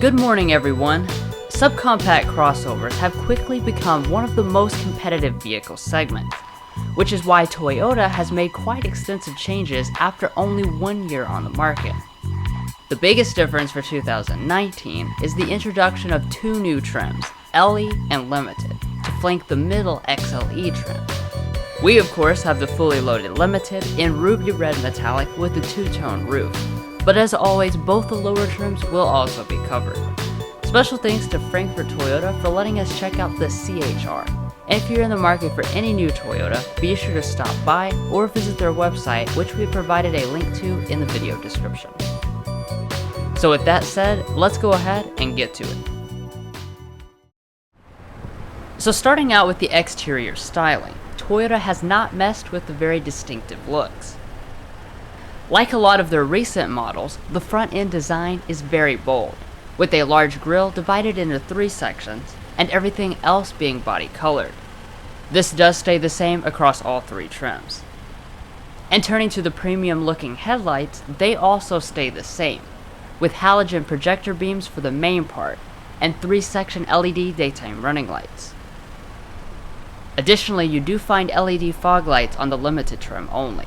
Good morning, everyone. Subcompact crossovers have quickly become one of the most competitive vehicle segments, which is why Toyota has made quite extensive changes after only 1 year on the market. The biggest difference for 2019 is the introduction of two new trims, LE and Limited, to flank the middle XLE trim. We of course have the fully loaded Limited in ruby red metallic with a two-tone roof, but as always both the lower trims will also be covered. Special thanks to Frankfort Toyota for letting us check out the CH-R. And if you're in the market for any new Toyota, be sure to stop by or visit their website, which we provided a link to in the video description. So with that said, let's go ahead and get to it. So starting out with the exterior styling, Toyota has not messed with the very distinctive looks. Like a lot of their recent models, the front end design is very bold, with a large grille divided into 3 sections and everything else being body colored. This does stay the same across all 3 trims. And turning to the premium looking headlights, they also stay the same, with halogen projector beams for the main part and 3-section LED daytime running lights. Additionally, you do find LED fog lights on the Limited trim only.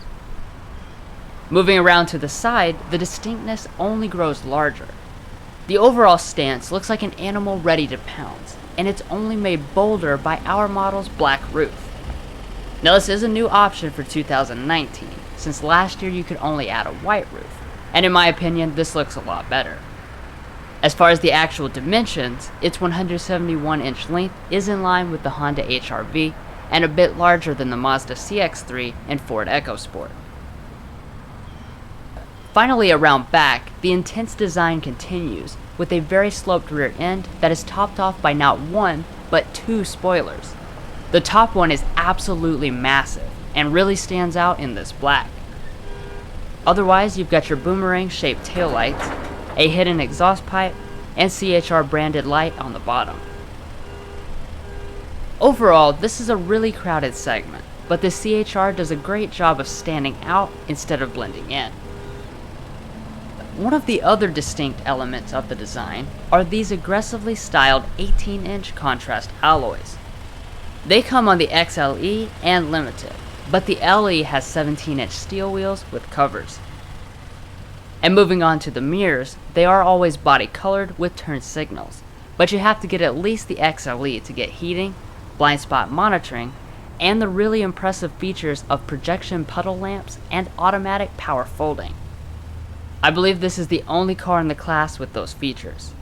Moving around to the side, the distinctness only grows larger. The overall stance looks like an animal ready to pounce, and it's only made bolder by our model's black roof. Now this is a new option for 2019, since last year you could only add a white roof, and in my opinion this looks a lot better. As far as the actual dimensions, its 171-inch length is in line with the Honda HR-V and a bit larger than the Mazda CX-3 and Ford EcoSport. Finally, around back, the intense design continues with a very sloped rear end that is topped off by not 1, but 2 spoilers. The top one is absolutely massive and really stands out in this black. Otherwise, you've got your boomerang-shaped taillights, a hidden exhaust pipe, and CH-R branded light on the bottom. Overall, this is a really crowded segment, but the CH-R does a great job of standing out instead of blending in. One of the other distinct elements of the design are these aggressively styled 18-inch contrast alloys. They come on the XLE and Limited, but the LE has 17-inch steel wheels with covers. And moving on to the mirrors, they are always body colored with turn signals, but you have to get at least the XLE to get heating, blind spot monitoring, and the really impressive features of projection puddle lamps and automatic power folding. I believe this is the only car in the class with those features.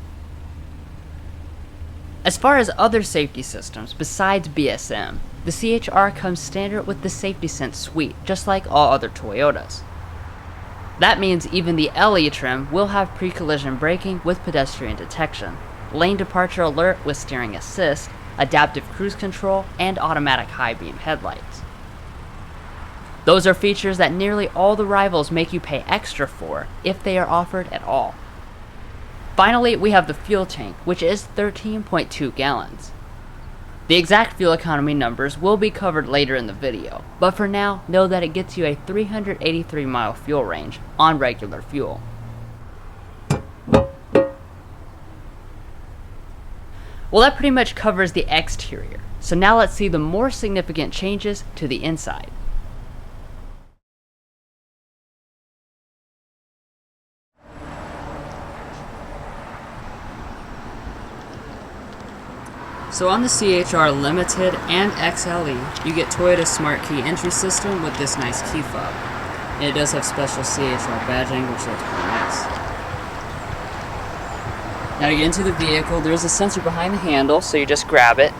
As far as other safety systems besides BSM, the CH-R comes standard with the Safety Sense suite, just like all other Toyotas. That means even the LE trim will have pre-collision braking with pedestrian detection, lane departure alert with steering assist, adaptive cruise control, and automatic high beam headlights. Those are features that nearly all the rivals make you pay extra for, if they are offered at all. Finally, we have the fuel tank, which is 13.2 gallons. The exact fuel economy numbers will be covered later in the video, but for now, know that it gets you a 383-mile fuel range on regular fuel. Well, that pretty much covers the exterior, so now let's see the more significant changes to the inside. So on the CH-R Limited and XLE, you get Toyota's smart key entry system with this nice key fob. And it does have special CH-R badging, which looks pretty nice. Now to get into the vehicle, there's a sensor behind the handle, so you just grab it.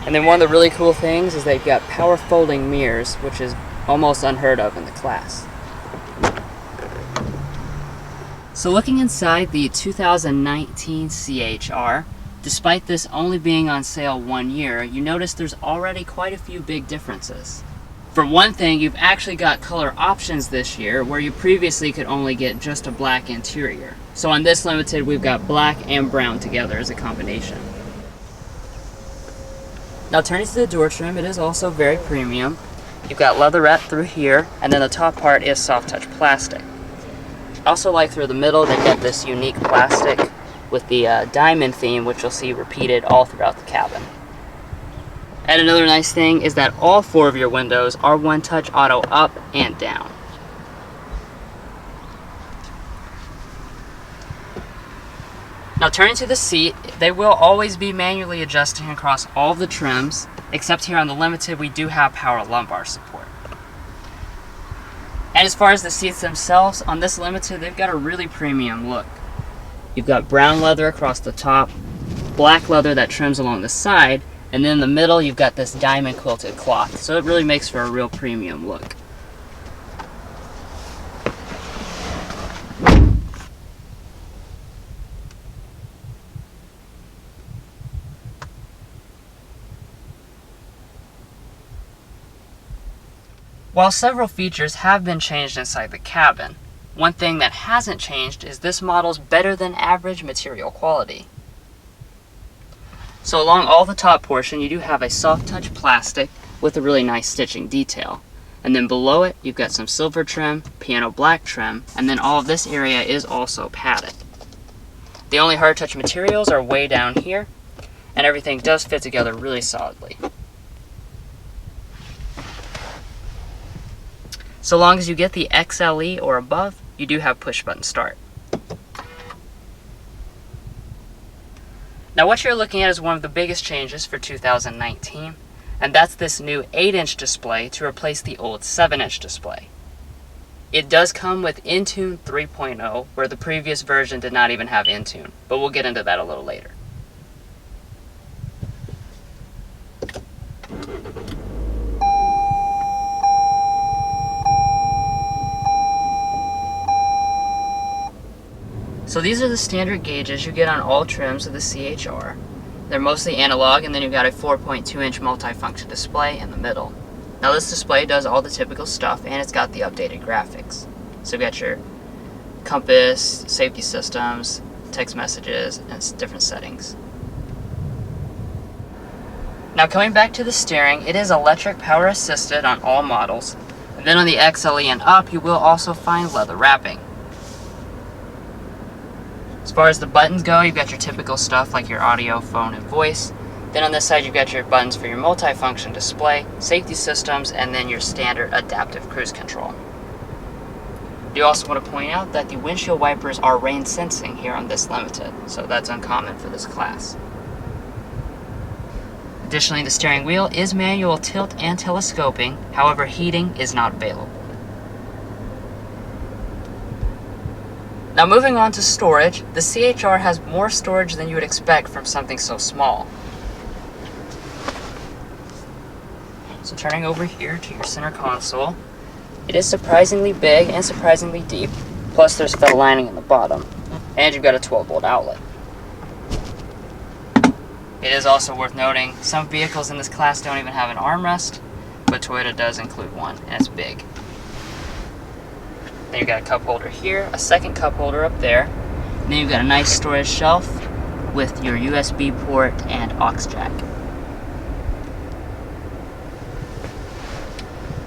And then one of the really cool things is they've got power folding mirrors, which is almost unheard of in the class. So looking inside the 2019 CH-R, despite this only being on sale 1 year, you notice there's already quite a few big differences. For one thing, you've actually got color options this year, where you previously could only get just a black interior. So on this Limited, we've got black and brown together as a combination. Now turning to the door trim, it is also very premium. You've got leatherette through here, and then the top part is soft touch plastic. Also like through the middle, they get this unique plastic with the diamond theme, which you'll see repeated all throughout the cabin. And another nice thing is that all 4 of your windows are one-touch auto up and down. Now turning to the seat, they will always be manually adjusting across all of the trims, except here on the Limited we do have power lumbar support. And as far as the seats themselves, on this Limited they've got a really premium look. You've got brown leather across the top, black leather that trims along the side, and then in the middle you've got this diamond quilted cloth, so it really makes for a real premium look. While several features have been changed inside the cabin, one thing that hasn't changed is this model's better than average material quality. So along all the top portion you do have a soft touch plastic with a really nice stitching detail. And then below it you've got some silver trim, piano black trim, and then all of this area is also padded. The only hard touch materials are way down here, and everything does fit together really solidly. So long as you get the XLE or above, you do have push button start. Now what you're looking at is one of the biggest changes for 2019, and that's this new 8-inch display to replace the old 7-inch display. It does come with Entune 3.0, where the previous version did not even have Entune, but we'll get into that a little later. So these are the standard gauges you get on all trims of the CH-R. They're mostly analog, and then you've got a 4.2-inch multifunction display in the middle. Now this display does all the typical stuff, and it's got the updated graphics. So you've got your compass, safety systems, text messages, and different settings. Now coming back to the steering, it is electric power assisted on all models. And then on the XLE and up, you will also find leather wrapping. As far as the buttons go, you've got your typical stuff like your audio, phone, and voice. Then on this side, you've got your buttons for your multifunction display, safety systems, and then your standard adaptive cruise control. I do also want to point out that the windshield wipers are rain sensing here on this Limited, so that's uncommon for this class. Additionally, the steering wheel is manual tilt and telescoping, however heating is not available. Now moving on to storage, the CH-R has more storage than you would expect from something so small. So turning over here to your center console, it is surprisingly big and surprisingly deep, plus there's felt lining in the bottom, and you've got a 12-volt outlet. It is also worth noting, some vehicles in this class don't even have an armrest, but Toyota does include one, and it's big. Then you've got a cup holder here, a second cup holder up there. And then you've got a nice storage shelf with your USB port and aux jack.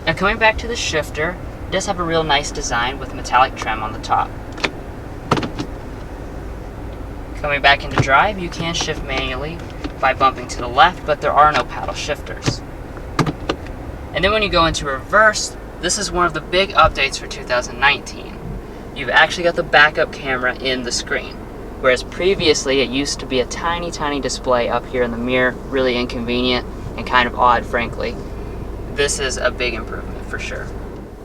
Now coming back to the shifter, it does have a real nice design with metallic trim on the top. Coming back into drive, you can shift manually by bumping to the left, but there are no paddle shifters. And then when you go into reverse, this is one of the big updates for 2019. You've actually got the backup camera in the screen, whereas previously it used to be a tiny, tiny display up here in the mirror, really inconvenient and kind of odd, frankly. This is a big improvement for sure.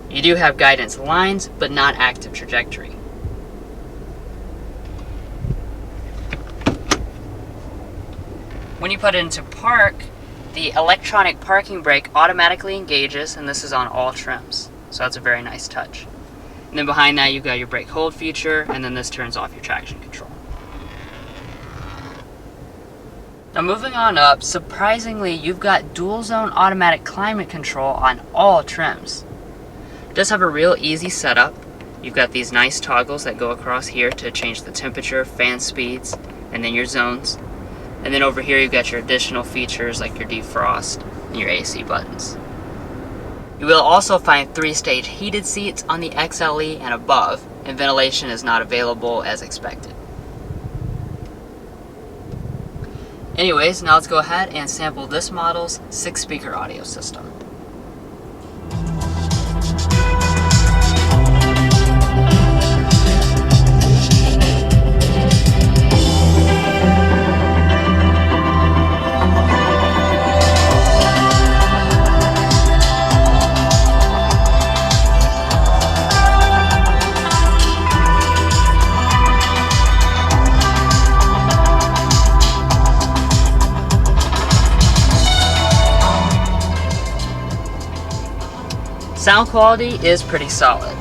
You do have guidance lines, but not active trajectory. When you put it into park, the electronic parking brake automatically engages, and this is on all trims. So that's a very nice touch. And then behind that you've got your brake hold feature, and then this turns off your traction control. Now moving on up, surprisingly you've got dual zone automatic climate control on all trims. It does have a real easy setup. You've got these nice toggles that go across here to change the temperature, fan speeds, and then your zones. And then over here you've got your additional features like your defrost and your AC buttons. You will also find 3-stage heated seats on the XLE and above, and ventilation is not available as expected. Anyways, now let's go ahead and sample this model's 6-speaker audio system. Sound quality is pretty solid.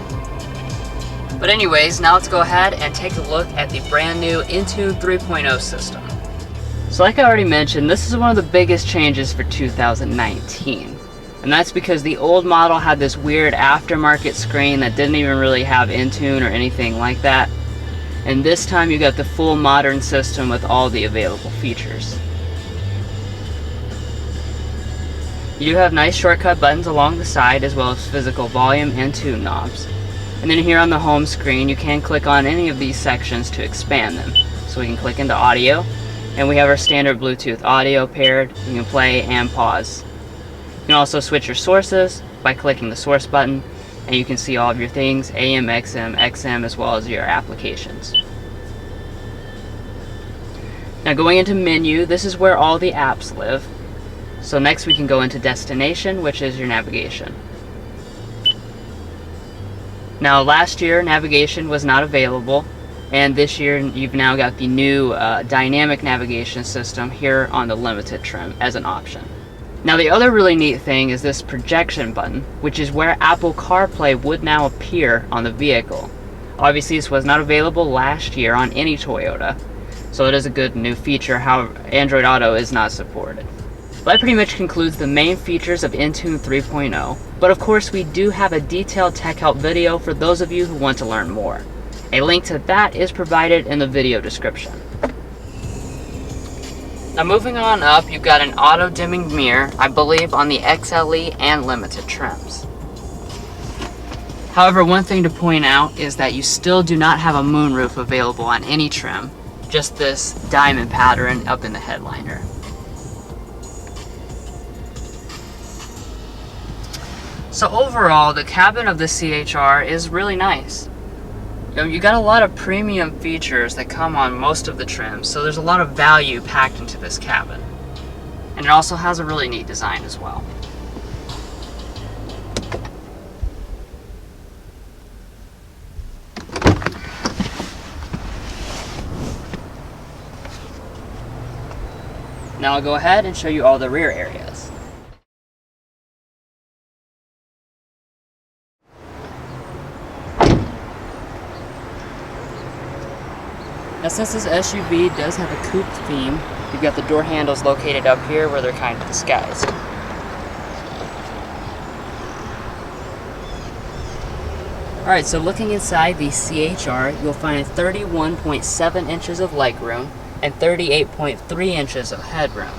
But anyways, now let's go ahead and take a look at the brand new Entune 3.0 system. So like I already mentioned, this is one of the biggest changes for 2019. And that's because the old model had this weird aftermarket screen that didn't even really have Entune or anything like that. And this time you got the full modern system with all the available features. You do have nice shortcut buttons along the side, as well as physical volume and tune knobs. And then here on the home screen, you can click on any of these sections to expand them. So we can click into audio, and we have our standard Bluetooth audio paired. You can play and pause. You can also switch your sources by clicking the source button, and you can see all of your things, AM, XM, XM, as well as your applications. Now going into menu, this is where all the apps live. So next we can go into destination, which is your navigation. Now last year navigation was not available, and this year you've now got the new dynamic navigation system here on the Limited trim as an option. Now the other really neat thing is this projection button, which is where Apple CarPlay would now appear on the vehicle. Obviously this was not available last year on any Toyota, so it is a good new feature. However, Android Auto is not supported. That pretty much concludes the main features of Entune 3.0, but of course we do have a detailed tech help video for those of you who want to learn more. A link to that is provided in the video description. Now moving on up, you've got an auto dimming mirror, I believe on the XLE and Limited trims. However, one thing to point out is that you still do not have a moonroof available on any trim, just this diamond pattern up in the headliner. So overall, the cabin of the CH-R is really nice. You got a lot of premium features that come on most of the trims, so there's a lot of value packed into this cabin. And it also has a really neat design as well. Now I'll go ahead and show you all the rear areas. Now since this SUV does have a coupe theme, you've got the door handles located up here where they're kind of disguised. Alright, so looking inside the CH-R, you'll find 31.7 inches of legroom and 38.3 inches of headroom.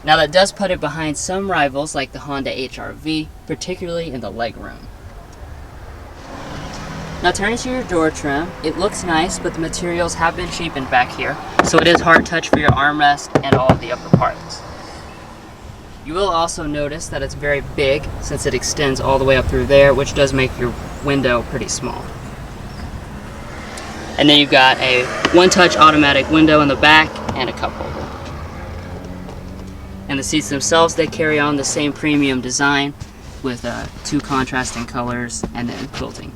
Now that does put it behind some rivals like the Honda HR-V, particularly in the legroom. Now turning to your door trim, it looks nice, but the materials have been cheapened back here, so it is hard touch for your armrest and all of the upper parts. You will also notice that it's very big since it extends all the way up through there, which does make your window pretty small. And then you've got a one-touch automatic window in the back and a cup holder. And the seats themselves, they carry on the same premium design with 2 contrasting colors and then quilting.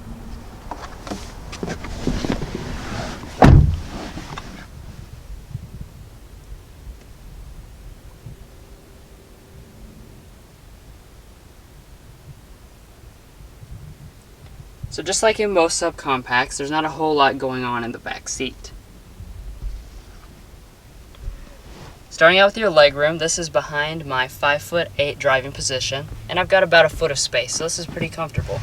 So just like in most subcompacts, there's not a whole lot going on in the back seat. Starting out with your legroom, this is behind my 5'8" driving position, and I've got about a foot of space, so this is pretty comfortable.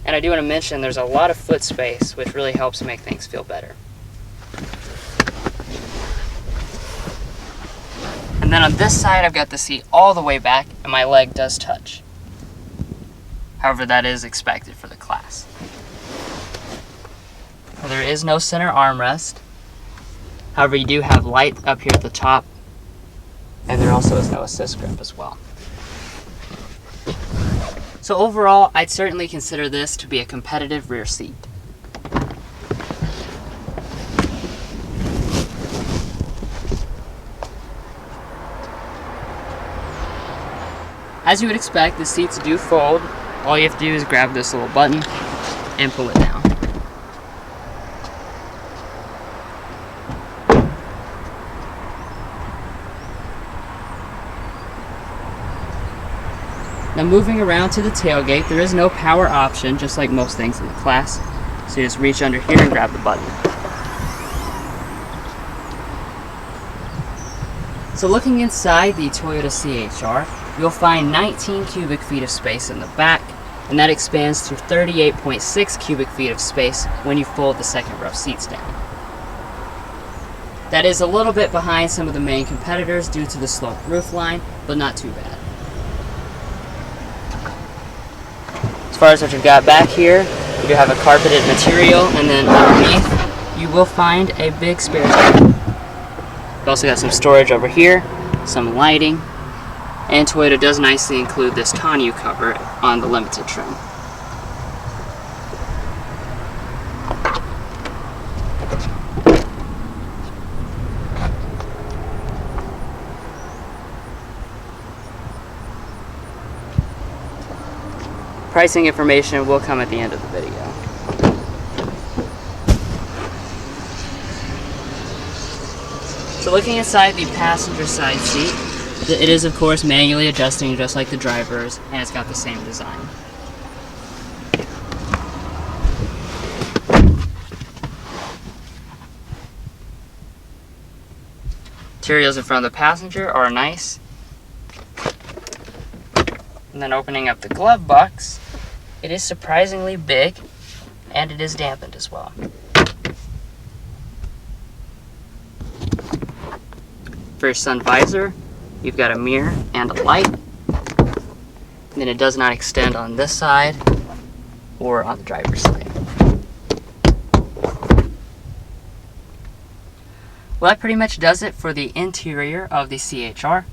And I do want to mention there's a lot of foot space, which really helps make things feel better. And then on this side, I've got the seat all the way back, and my leg does touch. However, that is expected for the class. There is no center armrest. However, you do have light up here at the top and there also is no assist grip as well. So overall, I'd certainly consider this to be a competitive rear seat. As you would expect, the seats do fold. All you have to do is grab this little button and pull it down. Now moving around to the tailgate, there is no power option, just like most things in the class. So you just reach under here and grab the button. So looking inside the Toyota CH-R, you'll find 19 cubic feet of space in the back, and that expands to 38.6 cubic feet of space when you fold the second row seats down. That is a little bit behind some of the main competitors due to the sloped roofline, but not too bad. As far as what you've got back here, you do have a carpeted material, and then underneath you will find a big spare tire. You've also got some storage over here, some lighting, and Toyota does nicely include this tonneau cover on the Limited trim. Pricing information will come at the end of the video. So looking inside the passenger side seat, it is of course manually adjusting just like the driver's, and it's got the same design. Materials in front of the passenger are nice. And then opening up the glove box, it is surprisingly big, and it is dampened as well. For your sun visor, you've got a mirror and a light. And then it does not extend on this side or on the driver's side. Well, that pretty much does it for the interior of the CH-R.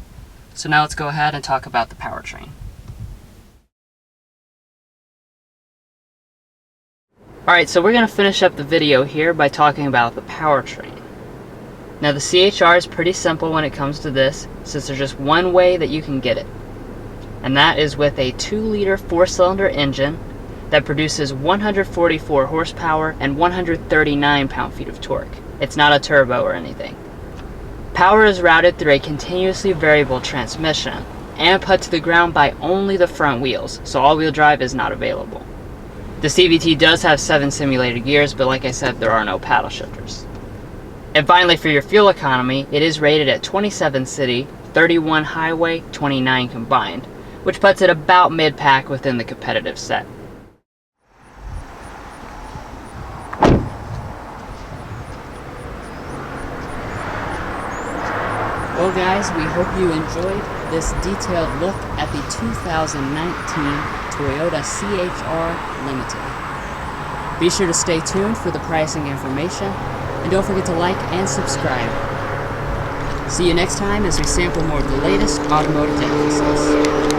So now let's go ahead and talk about the powertrain. Alright, so we're going to finish up the video here by talking about the powertrain. Now the CH-R is pretty simple when it comes to this, since there's just one way that you can get it. And that is with a 2-liter 4-cylinder engine that produces 144 horsepower and 139 pound-feet of torque. It's not a turbo or anything. Power is routed through a continuously variable transmission and put to the ground by only the front wheels, so all-wheel drive is not available. The CVT does have 7 simulated gears, but like I said, there are no paddle shifters. And finally, for your fuel economy, it is rated at 27 city, 31 highway, 29 combined, which puts it about mid-pack within the competitive set. Well guys, we hope you enjoyed this detailed look at the 2019 Toyota CH-R Limited. Be sure to stay tuned for the pricing information, and don't forget to like and subscribe. See you next time as we sample more of the latest automotive delicacies.